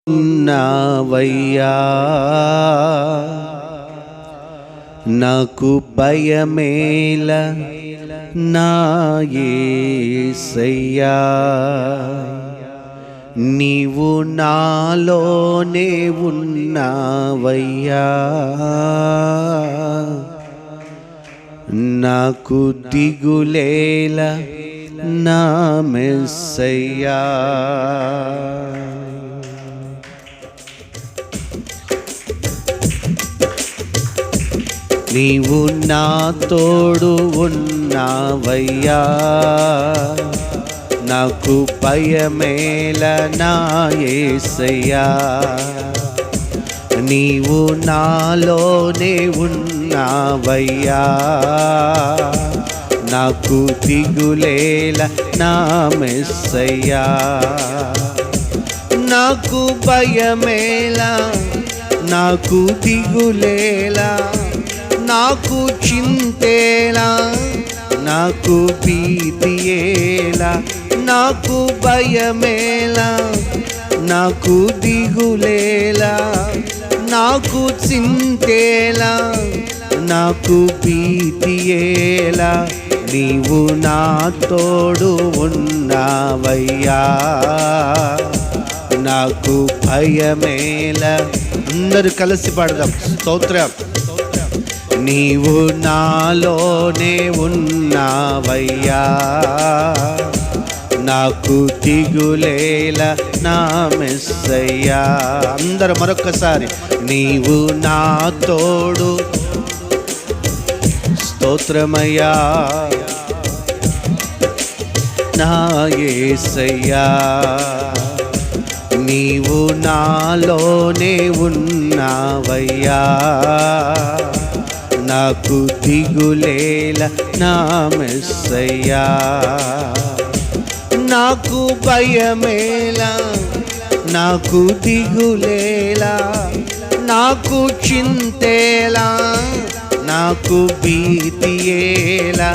ఉన్నావయ్యా, నాకు భయమేల నా యేసయ్యా, నీవు నాలోనే ఉన్నావయ్యా, నాకు దిగులేల నా మెస్సయ్యా. నీవు నా తోడు ఉన్నావయ్యా, నాకు భయమేల నా యేసయ్యా, నీవు నాలోనే ఉన్నావయ్యా, నాకు దిగులేల నా మెస్సయ్యా, నాకు భయమేల నాకు దిగులేలా, నాకు చింతేలా, నాకు భీతియేలా, నాకు భయమేలా, నాకు దిగులేలా, నాకు చింతేలా, నాకు భీతియేలా, నీవు నా తోడు ఉన్నావయ్యా, నాకు భయమేల. అందరూ కలిసి పాడదాం స్తోత్రం. నీవు నాలోనే ఉన్నావయ్యా, నాకు దిగులేల నా మెస్సయ్యా. అందరూ మరొక్కసారి, నీవు నా తోడు. స్తోత్రమయ్యా నా యేసయ్యా, నీవు నాలోనే ఉన్నావయ్యా, నాకు దిగులేల నా మెస్సయ్యా, నాకు భయమేలా, నాకు దిగులేలా, నాకు చింతేలా, నాకు భీతియేలా,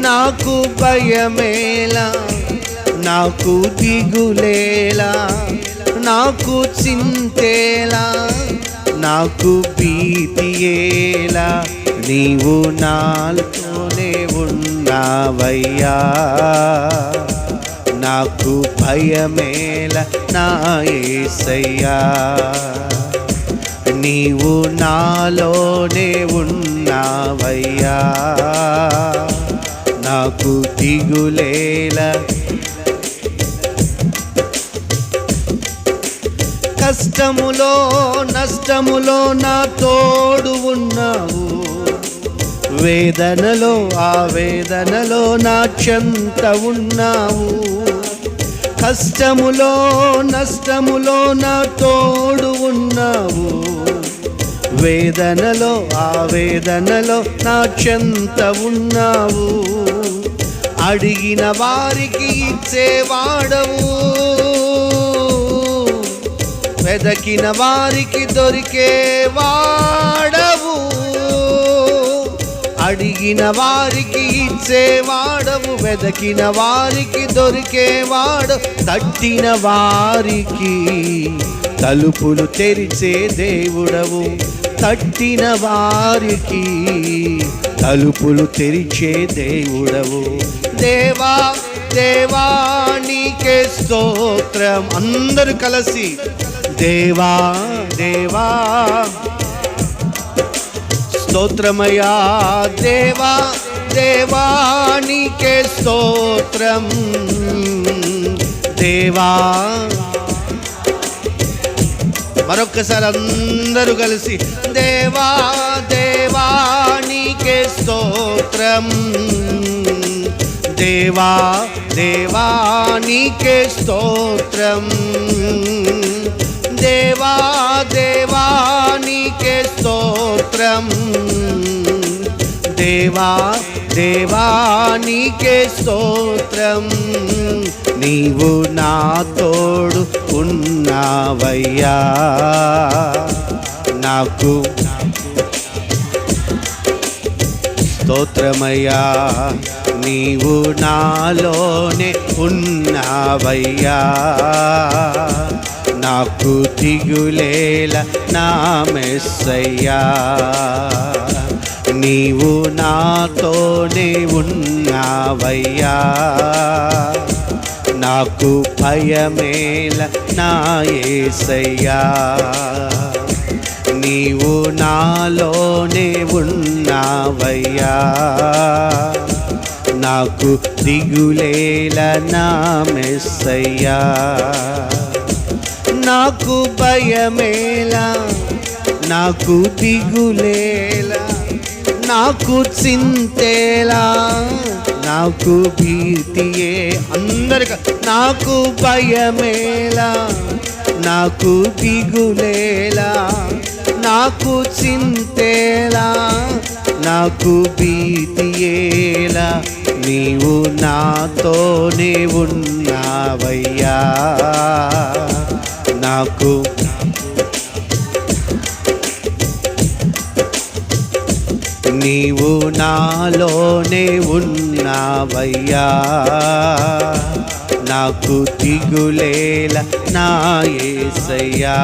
నాకు భయమేలా, నాకు దిగులేలా, నాకు చింతేలా, నాకు భీతియేలా, నీవు నాలోనే ఉన్నావయ్యా, నాకు భయమేల నా యేసయ్యా, నీవు నాలోనే ఉన్నావయ్యా, నాకు దిగులేల. కష్టములో నష్టములో నా తోడు ఉన్నావు, వేదనలో ఆవేదనలో నా చెంత ఉన్నావు, కష్టములో నష్టములో నా తోడు ఉన్నావు, వేదనలో ఆవేదనలో నా చెంత ఉన్నావు, అడిగిన వారికి ఇచ్చేవాడవు, వెదకిన వారికి దొరికేవాడవు, అడిగిన వారికి ఇచ్చేవాడవు, వెదకిన వారికి దొరికేవాడు, తట్టిన వారికి తలుపులు తెరిచే దేవుడవు, తట్టిన వారికి తలుపులు తెరిచే దేవుడవు. దేవా దేవా నీకే స్తోత్రం. అందరూ కలిసి, దేవా దేవా స్తోత్రమయ్యా, దేవా దేవా నీకే స్తోత్రం, దేవా. మరొక్కసారి అందరూ కలిసి, దేవా దేవా నీకే స్తోత్రం, దేవా దేవా నీకే స్తోత్రం, దేవా దేవా నీకే స్తోత్రం, దేవా దేవా నీకే స్తోత్రం, నీవు నా తోడు ఉన్నావయ్యా, నాకు స్తోత్రమయ్యా, నీవు నాలోనే ఉన్నావయ్యా, నాకు దిగులేల నా మెస్సయ్యా, నీవు నాతోనే ఉన్నావయ్యా, నాకు భయమేల నా యేసయ్యా, నీవు నాలోనే ఉన్నావయ్యా, నాకు దిగులేల నా మెస్సయ్యా, నాకు భయమేలా, నాకు దిగులేలా, నాకు చింతేలా, నాకు భీతియే. అందరికీ నాకు భయమేలా, నాకు దిగులేలా, నాకు చింతేలా, నాకు భీతియేలా, నీవు నాతోనే ఉన్నావయ్యా, నాకు నీవు నాలోనే ఉన్నావయ్యా, నాకు దిగులేల నా యేసయ్యా.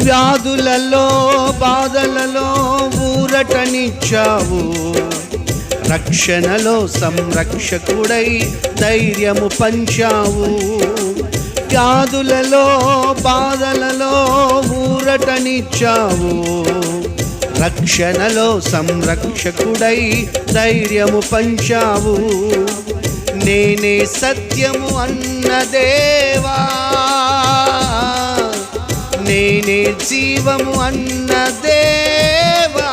వ్యాధులలో బాధలలో ఊరటనిచ్చావు, రక్షణలో సంరక్షకుడై ధైర్యము పంచావు. వ్యాధులలో బాధలలో ఊరటనిచ్చావు, రక్షణలో సంరక్షకుడై ధైర్యము పంచావు. నేనే సత్యము అన్న దేవా, నేనే జీవము అన్న దేవా,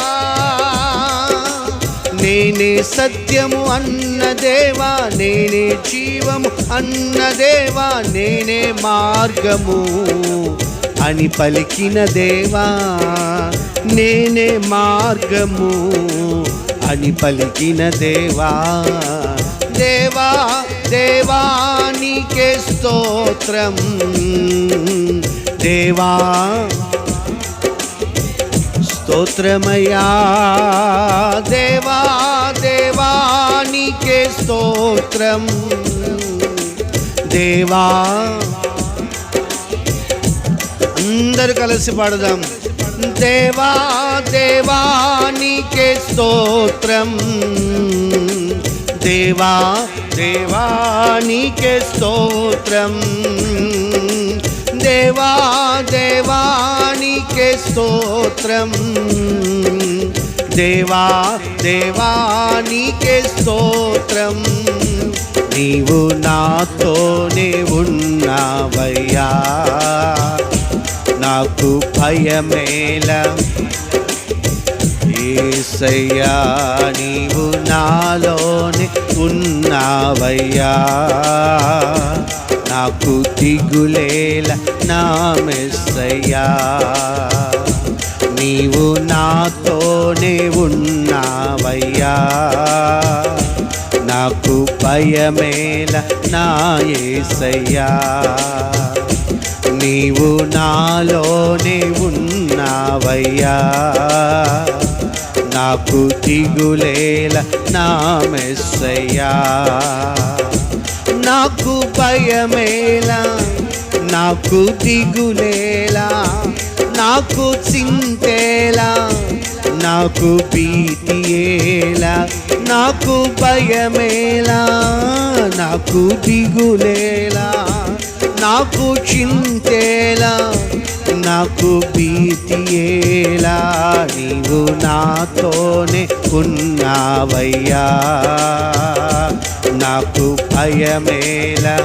నేనే సత్యము అన్న దేవా, నేనే జీవము అన్న దేవా, నేనే మార్గము అని పలికిన దేవా, నేనే మార్గము అని పలికిన దేవా. దేవా దేవా నీకే స్తోత్రం, దేవా స్తోత్రమయ్యా, దేవా దేవా నీకే స్తోత్రం, దేవా. అందరు కలిసి పాడదాం. దేవా దేవా నీకే స్తోత్రం, దేవా దేవా నీకే స్తోత్రం, దేవా దేవా నీకే స్తోత్రం, దేవా దేవా నీకే స్తోత్రం. నీవు నాతోనే ఉన్నావయ్యా, నాకు భయమేలా యేసయ్యా, నీవు నాలోనే ఉన్నావయ్యా, నాకు దిగులేల నా మెస్సయ్యా, నీవు నాతోనే ఉన్నావయ్యా, నాకు భయమేల నా యేసయ్యా, నీవు నాలోనే ఉన్నావయ్యా, నాకు దిగులేల నా మెస్సయ్యా, నాకు భయమేలా, నాకు దిగులేలా, నాకు చింతేలా, నాకు భీతియేలా, నాకు భయమేలా, నాకు దిగులేలా, నాకు చింతేలా, నాకు భీతియేలా, నీవు నాతోనే ఉన్నావయ్యా, నాకు భయమేలా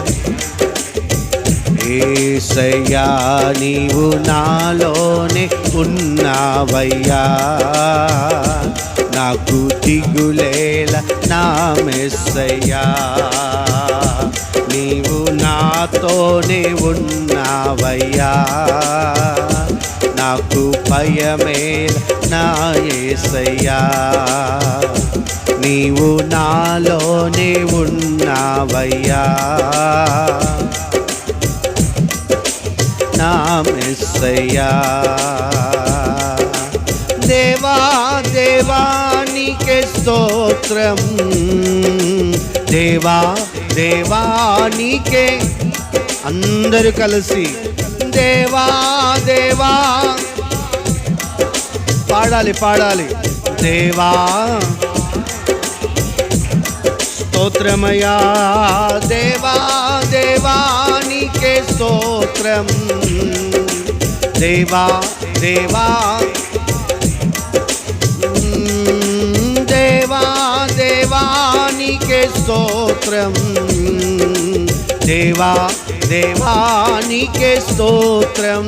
యేసయ్యా, నీవు నాలోనే ఉన్నావయ్యా, నాకు దిగులేల నా మెస్సయ్యా, నీవు నాతోనే ఉన్నావయ్యా, నాకు భయమేల నా యేసయ్యా, నీవు నాలోనే ఉన్నావయ్యా, నా మెస్సయ్యా. దేవా దేవా నీకే స్తోత్రం, దేవా దేవా నీకే అందరూ కలిసి దేవా దేవా పాడాలి పాడాలి. దేవా స్తోత్రమయా దేవా దేవా నీకే స్తోత్రం. దేవా దేవా దేవా దేవా నీకే స్తోత్రం. దేవా దేవా నీకే స్తోత్రం.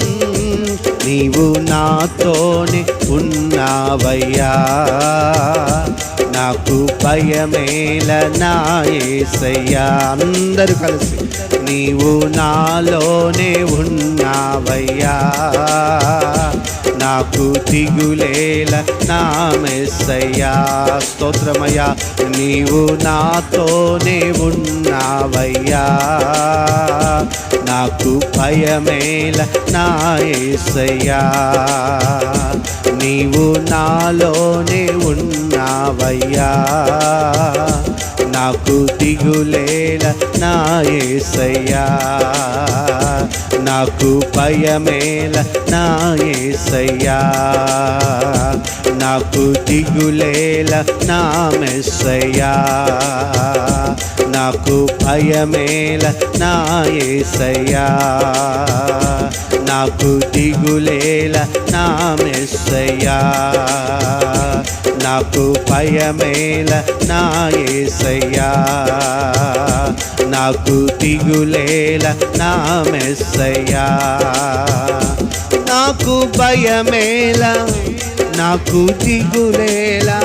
నీవు నాతోనే ఉన్నావయ్యా, నాకు భయమేల నా యేసయ్యా. అందరూ కలిసి నీవు నాలోనే ఉన్నావయ్యా, నాకు దిగులేల నా మెస్సయ్యా. స్తోత్రమయ్యా. నీవు నాతోనే ఉన్నావయ్యా, నాకు భయమేల నా యేసయ్యా. నీవు నాలోనే ఉన్నావయ్యా, నాకు దిగులేల నా యేసయ్యా. నాకు భయమేల నా యేసయ్యా, నాకు దిగులేల నా మెస్సయ్యా. నాకు భయమేల నా యేసయ్యా, నాకు దిగులేల నా మెస్సయ్యా. నాకు భయమేల నా యేసయ్యా, నాకు దిగులేల నా మెస్సయ్యా. నాకు భయమేల, నాకు దిగులేలా,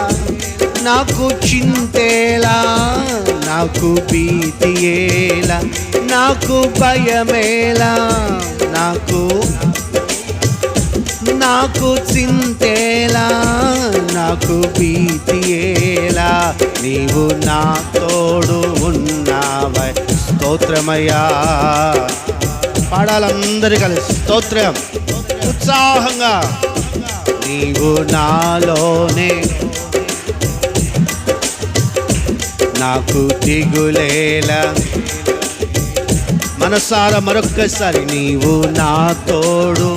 నాకు చింతేలా, నాకు భీతియేలా, నాకు భయమేలా, నాకు చింతేలా, నాకు భీతియేలా. నీవు నా తోడు ఉన్నావై. స్తోత్రమయ్యా. పాడాలందరూ కలిసి స్తోత్రం ఉత్సాహంగా. నీవు నాలోనే, నాకు దిగులేలా. మనసారా మరొక్కసారి నీవు నా తోడు.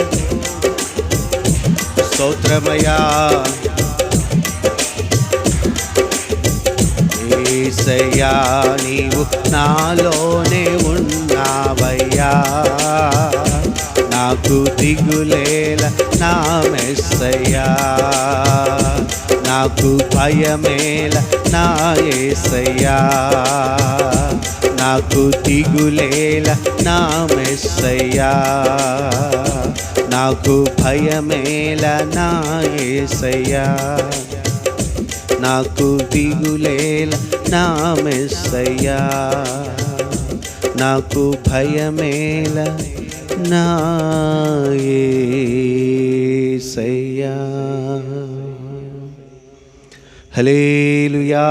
స్తోత్రమయ్యా. యేసయ్యా నీవు నాలోనే ఉన్నావయ్యా, నాకు దిగులేల నా మెస్సయ్యా. నాకు భయమేల నా యేసయ్యా, నాకు దిగులేల నా మెస్సయ్యా. నాకు భయమేల నా యేసయ్యా, నాకు దిగులేల నా మెస్సయ్యా. నాకు భయమేల నా యేసయ్యా. హల్లెలూయా.